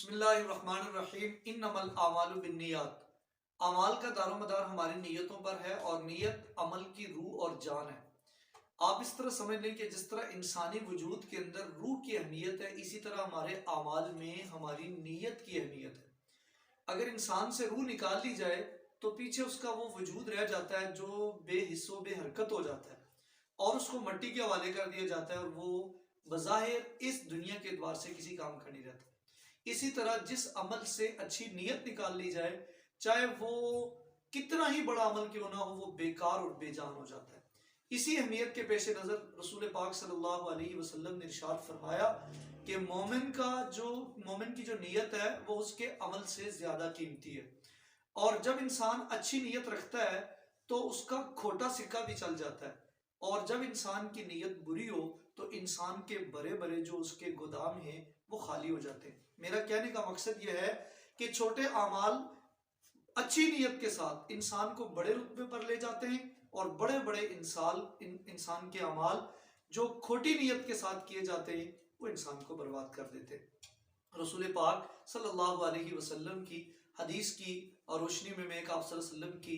بسم اللہ الرحمن الرحیم انما الاعمال بالنیات۔ اعمال کا دار و مدار ہماری نیتوں پر ہے اور نیت عمل کی روح اور جان ہے۔ آپ اس طرح سمجھ لیں کہ جس طرح انسانی وجود کے اندر روح کی اہمیت ہے، اسی طرح ہمارے اعمال میں ہماری نیت کی اہمیت ہے۔ اگر انسان سے روح نکال لی جائے تو پیچھے اس کا وہ وجود رہ جاتا ہے جو بے حس و بے حرکت ہو جاتا ہے اور اس کو مٹی کے حوالے کر دیا جاتا ہے اور وہ بظاہر اس دنیا کے اعتبار سے کسی کام کا نہیں رہتا۔ اسی طرح جس عمل سے اچھی نیت نکال لی جائے، چاہے وہ کتنا ہی بڑا عمل کیوں نہ ہو، وہ بیکار اور بے جان ہو جاتا ہے۔ اسی اہمیت کے پیش نظر رسول پاک صلی اللہ علیہ وسلم نے ارشاد فرمایا کہ مومن کی جو نیت ہے وہ اس کے عمل سے زیادہ قیمتی ہے، اور جب انسان اچھی نیت رکھتا ہے تو اس کا کھوٹا سکہ بھی چل جاتا ہے، اور جب انسان کی نیت بری ہو تو انسان کے بڑے بڑے جو اس کے گودام ہیں وہ خالی ہو جاتے ہیں۔ میرا کہنے کا مقصد یہ ہے کہ چھوٹے اعمال اچھی نیت کے ساتھ انسان کو بڑے رتبے پر لے جاتے ہیں، اور بڑے بڑے انسان کے اعمال جو کھوٹی نیت کے ساتھ کیے جاتے ہیں وہ انسان کو برباد کر دیتے ہیں۔ رسول پاک صلی اللہ علیہ وسلم کی حدیث کی اور روشنی میں ایک آپ صلی اللہ علیہ وسلم کی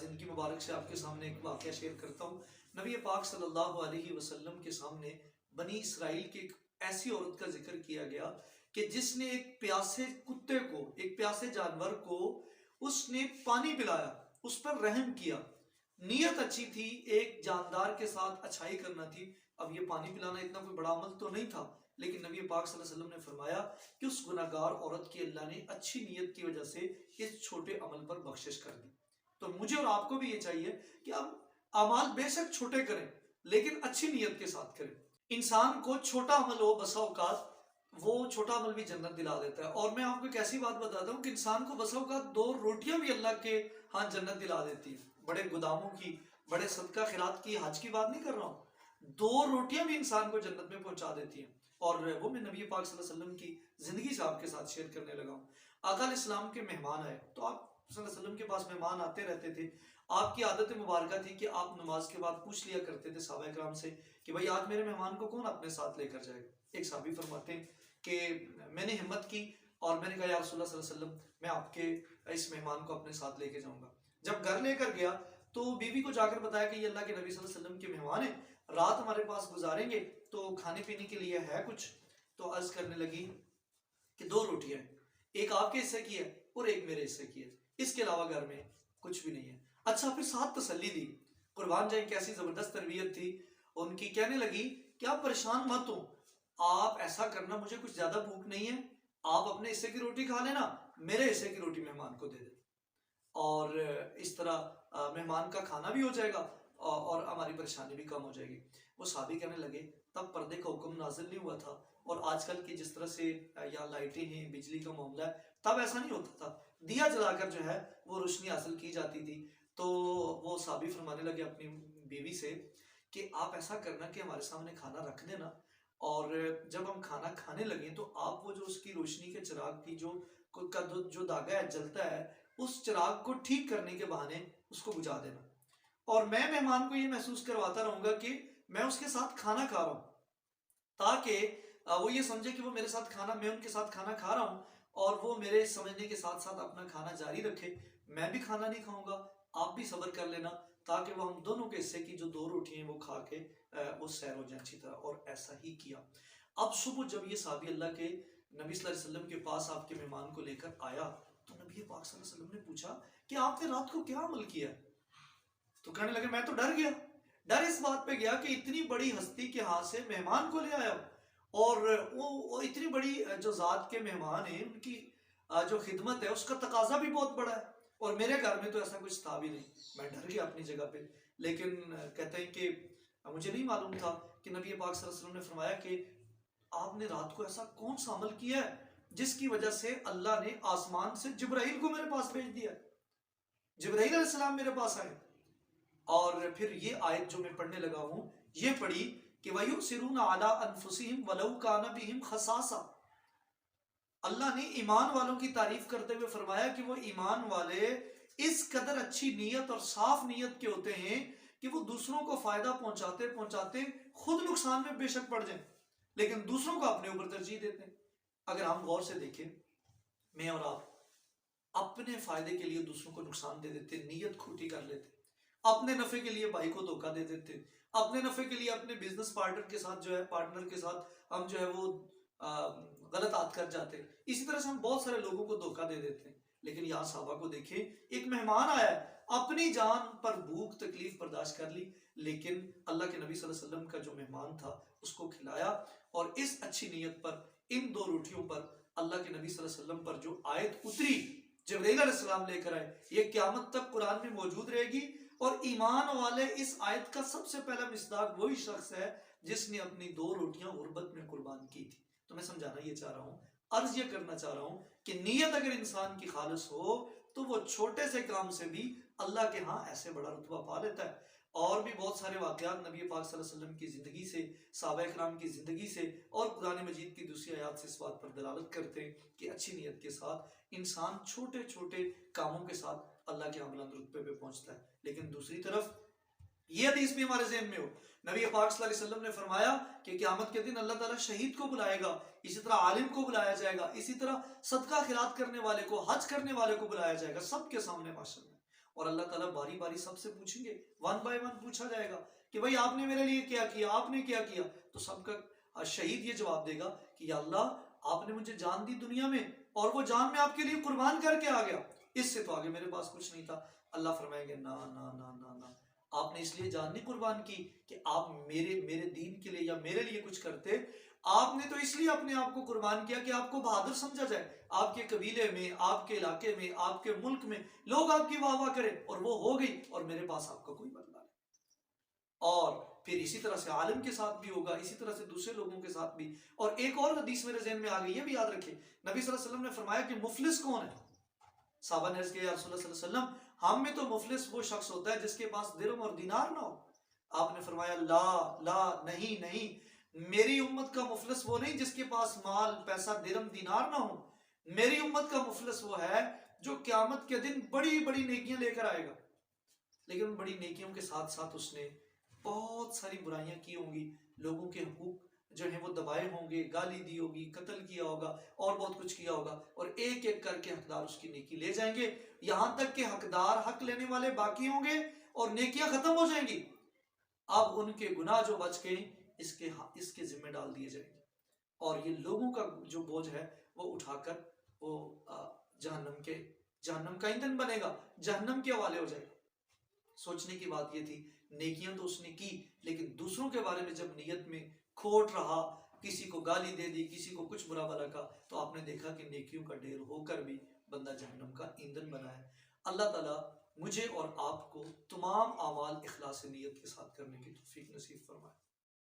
زندگی مبارک سے آپ کے سامنے ایک واقعہ شیئر کرتا ہوں۔ نبی پاک صلی اللہ علیہ وسلم کے سامنے بنی اسرائیل کی ایک ایسی عورت کا ذکر کیا گیا کہ جس نے ایک پیاسے کتے کو، ایک پیاسے جانور کو اس نے پانی پلایا، اس پر رحم کیا۔ نیت اچھی تھی، ایک جاندار کے ساتھ اچھائی کرنا تھی۔ اب یہ پانی پلانا اتنا کوئی بڑا عمل تو نہیں تھا، لیکن نبی پاک صلی اللہ علیہ وسلم نے فرمایا کہ اس گناہگار عورت کی اللہ نے اچھی نیت کی وجہ سے اس چھوٹے عمل پر بخشش کر دی۔ تو مجھے اور آپ کو بھی یہ چاہیے کہ اب اعمال بے شک چھوٹے کریں لیکن اچھی نیت کے ساتھ کریں۔ انسان کو چھوٹا عمل ہو، بسا اوقات وہ چھوٹا عمل بھی جنت دلا دیتا ہے۔ اور میں آپ کو ایک ایسی بات بتاتا ہوں کہ انسان کو بسا اوقات 2 روٹیاں بھی اللہ کے ہاں جنت دلا دیتی ہے۔ بڑے گوداموں کی، بڑے صدقہ خیرات کی، حج کی بات نہیں کر رہا ہوں، 2 روٹیاں بھی انسان کو جنت میں پہنچا دیتی ہیں۔ اور وہ میں نبی پاک صلی اللہ علیہ وسلم کی زندگی سے آپ کے ساتھ شیئر کرنے لگا ہوں۔ آقا علیہ السلام کے مہمان آئے تو آپ صلی اللہ علیہ وسلم کے پاس مہمان آتے رہتے تھے۔ آپ کی عادت مبارکہ تھی کہ آپ نماز کے بعد پوچھ لیا کرتے تھے صحابہ کرام سے کہ بھائی آج میرے مہمان کو کون اپنے ساتھ لے کر جائے گا۔ ایک صحابی فرماتے ہیں کہ میں نے ہمت کی اور میں نے کہا یا رسول اللہ صلی اللہ علیہ وسلم میں آپ کے اس مہمان کو اپنے ساتھ لے کے جاؤں گا۔ جب گھر لے کر گیا تو بیوی کو جا کر بتایا کہ یہ اللہ کے نبی صلی اللہ علیہ وسلم کے مہمان ہیں، رات ہمارے پاس گزاریں گے تو کھانے پینے کے لیے ہے کچھ۔ تو عرض کرنے لگی کہ 2 روٹیاں ہیں، ایک آپ کے حصے کی ہے اور ایک میرے حصے کی ہے، اس کے علاوہ گھر میں کچھ بھی نہیں ہے۔ اچھا پھر ساتھ تسلی دی۔ قربان جائیں کیسی زبردست تربیت تھی ان کی۔ کہنے لگی کہ آپ پریشان مت ہوں، آپ ایسا کرنا، مجھے کچھ زیادہ بھوک نہیں ہے، آپ اپنے حصے کی روٹی کھا لینا، میرے حصے کی روٹی مہمان کو دے دیں، اور اس طرح مہمان کا کھانا بھی ہو جائے گا اور ہماری پریشانی بھی کم ہو جائے گی۔ وہ صحابی کہنے لگے تب پردے کا حکم نازل نہیں ہوا تھا، اور آج کل کی جس طرح سے یا لائٹیں ہیں، بجلی کا معاملہ ہے، تب ایسا نہیں ہوتا تھا، دیا جلا کر جو ہے وہ روشنی حاصل کی جاتی تھی۔ تو وہ صحابی فرمانے لگے اپنی بیوی سے کہ آپ ایسا کرنا کہ ہمارے سامنے کھانا رکھ دینا، اور جب ہم کھانا کھانے لگیں تو آپ وہ جو اس کی روشنی کے چراغ کی جو داغا ہے، جلتا ہے، اس چراغ کو ٹھیک کرنے کے بہانے اس کو بجھا دینا، اور میں مہمان کو یہ محسوس کرواتا رہوں گا کہ میں اس کے ساتھ کھانا کھا رہا ہوں، تاکہ وہ یہ سمجھے کہ وہ میرے ساتھ کھانا، میں ان کے ساتھ کھانا کھا رہا ہوں، اور وہ میرے سمجھنے کے ساتھ ساتھ اپنا کھانا جاری رکھے۔ میں بھی کھانا نہیں کھاؤں گا، آپ بھی صبر کر لینا، تاکہ وہ ہم دونوں کے حصے کی جو 2 روٹی ہیں وہ کھا کے وہ سیر ہو جائیں اچھی طرح۔ اور ایسا ہی کیا۔ اب صبح جب یہ صحابی اللہ کے نبی صلی اللہ علیہ وسلم کے پاس آپ کے مہمان کو لے کر آیا تو نبی پاک صلی اللہ علیہ وسلم نے پوچھا کہ آپ نے رات کو کیا عمل کیا؟ تو کہنے لگے میں تو ڈر گیا۔ ڈر اس بات پہ گیا کہ اتنی بڑی ہستی کے ہاتھ سے مہمان کو لے آیا، اور وہ اتنی بڑی جو ذات کے مہمان ہیں ان کی جو خدمت ہے اس کا تقاضا بھی بہت بڑا ہے، اور میرے گھر میں تو ایسا کچھ تھا بھی نہیں۔ میں ڈر گیا اپنی جگہ پہ، لیکن کہتے ہیں کہ مجھے نہیں معلوم تھا کہ نبی پاک صلی اللہ علیہ وسلم نے فرمایا کہ آپ نے رات کو ایسا کون سا عمل کیا ہے جس کی وجہ سے اللہ نے آسمان سے جبرائیل کو میرے پاس بھیج دیا۔ جبرائیل علیہ السلام میرے پاس آئے، اور پھر یہ آیت جو میں پڑھنے لگا ہوں یہ پڑھی کہ وَيُؤْثِرُونَ عَلَىٰ أَنفُسِهِمْ وَلَوْ كَانَ بِهِمْ خَصَاصَةٌ۔ اللہ نے ایمان والوں کی تعریف کرتے ہوئے فرمایا کہ وہ ایمان والے اس قدر اچھی نیت اور صاف نیت کے ہوتے ہیں کہ وہ دوسروں کو فائدہ پہنچاتے پہنچاتے خود نقصان میں بے شک پڑ جائیں، لیکن دوسروں کو اپنے اوپر ترجیح دیتے ہیں۔ اگر ہم غور سے دیکھیں میں اور آپ اپنے فائدے کے لیے دوسروں کو نقصان دے دیتے، نیت کھوٹی کر لیتے، اپنے نفع کے لیے بھائی کو دھوکہ دے دیتے، اپنے نفع کے لیے اپنے بزنس پارٹنر کے ساتھ ہم جو ہے وہ غلط عاد کر جاتے، اسی طرح سے ہم بہت سارے لوگوں کو دھوکہ دے دیتے ہیں۔ لیکن یہاں صحابہ کو دیکھیں، ایک مہمان آیا ہے، اپنی جان پر بھوک تکلیف برداشت کر لی، لیکن اللہ کے نبی صلی اللہ علیہ وسلم کا جو مہمان تھا اس کو کھلایا، اور اس اچھی نیت پر، ان دو روٹیوں پر اللہ کے نبی صلی اللہ علیہ وسلم پر جو آیت اتری، جبرائیل علیہ السلام لے کر آئے، یہ قیامت تک قرآن میں موجود رہے گی، اور ایمان والے اس آیت کا سب سے پہلا مصداق وہی شخص ہے جس نے اپنی دو روٹیاں غربت میں قربان کی تھی۔ تو میں سمجھانا یہ چاہ رہا ہوں، عرض یہ کرنا چاہ رہا ہوں کہ نیت اگر انسان کی خالص ہو تو وہ چھوٹے سے کام سے بھی اللہ کے ہاں ایسے بڑا رتبہ پا لیتا ہے۔ اور بھی بہت سارے واقعات نبی پاک صلی اللہ علیہ وسلم کی زندگی سے، صحابہ کرام کی زندگی سے اور قرآن مجید کی دوسری آیات سے اس بات پر دلالت کرتے ہیں کہ اچھی نیت کے ساتھ انسان چھوٹے چھوٹے کاموں کے ساتھ اللہ کے بلند رتبے پہ پہنچتا ہے۔ لیکن دوسری طرف یہ حدیث بھی ہمارے ذہن میں ہو، نبی پاک صلی اللہ علیہ وسلم نے فرمایا کہ قیامت کے دن اللہ تعالیٰ شہید کو بلائے گا، اسی طرح عالم کو بلایا جائے گا، اسی طرح صدقہ خیرات کرنے والے کو، حج کرنے والے کو بلایا جائے گا، سب کے سامنے معاشر میں، اور اللہ تعالیٰ باری باری سب سے پوچھیں گے، ون بائی ون پوچھا جائے گا کہ بھائی آپ نے میرے لیے کیا کیا، آپ نے کیا کیا؟ تو سب کا شہید یہ جواب دے گا کہ یا اللہ آپ نے مجھے جان دی دنیا میں، اور وہ جان میں آپ کے لیے قربان کر کے آ گیا، اس سے تو آگے میرے پاس کچھ نہیں تھا۔ اللہ فرمائیں گے نا نا نا نا نا، آپ نے اس لیے جان نہیں قربان کی کہ آپ میرے دین کے لیے یا میرے لیے کچھ کرتے، آپ نے تو اس لیے اپنے آپ کو قربان کیا کہ آپ کو بہادر سمجھا جائے، آپ کے قبیلے میں، آپ کے علاقے میں، آپ کے ملک میں لوگ آپ کی واہ واہ کریں، اور وہ ہو گئی، اور میرے پاس آپ کا کوئی بدلہ نہیں۔ اور پھر اسی طرح سے عالم کے ساتھ بھی ہوگا، اسی طرح سے دوسرے لوگوں کے ساتھ بھی۔ اور ایک اور حدیث میرے ذہن میں آ گئی، یہ بھی یاد رکھیں، نبی صلی اللہ علیہ وسلم نے فرمایا کہ مفلس کون ہے؟ صحابہ نے عرض کیا یا رسول اللہ صلی اللہ علیہ وسلم، ہم میں تو مفلس وہ شخص ہوتا ہے جس کے پاس درہم اور دینار نہ ہو۔ آپ نے فرمایا لا لا، نہیں نہیں، میری امت کا مفلس وہ نہیں جس کے پاس مال پیسہ درہم دینار نہ ہو، میری امت کا مفلس وہ ہے جو قیامت کے دن بڑی بڑی نیکیاں لے کر آئے گا، لیکن ان بڑی نیکیوں کے ساتھ ساتھ اس نے بہت ساری برائیاں کی ہوں گی، لوگوں کے حقوق جو ہیں وہ دبائے ہوں گے، گالی دی ہوگی، قتل کیا ہوگا، اور بہت کچھ کیا ہوگا، اور ایک ایک کر کے حقدار اس کی نیکی لے جائیں گے، یہاں تک کہ حقدار حق لینے والے باقی ہوں گے اور نیکیاں ختم ہو جائیں گی۔ اب ان کے گناہ جو بچ گئے اس کے ذمہ ڈال دیے جائیں گے، اور یہ لوگوں کا جو بوجھ ہے وہ اٹھا کر وہ جہنم کا ایندھن بنے گا، جہنم کے حوالے ہو جائے گا۔ سوچنے کی بات یہ تھی، نیکیاں تو اس نے کی، لیکن دوسروں کے بارے میں جب نیت میں کھوٹ رہا، کسی کو گالی دے دی، کسی کو کچھ برا بھلا کہا، تو آپ نے دیکھا کہ نیکیوں کا ڈھیر ہو کر بھی بندہ جہنم کا ایندھن بنا ہے۔ اللہ تعالیٰ مجھے اور آپ کو تمام اعمال اخلاص نیت کے ساتھ کرنے کی توفیق نصیب فرمائے۔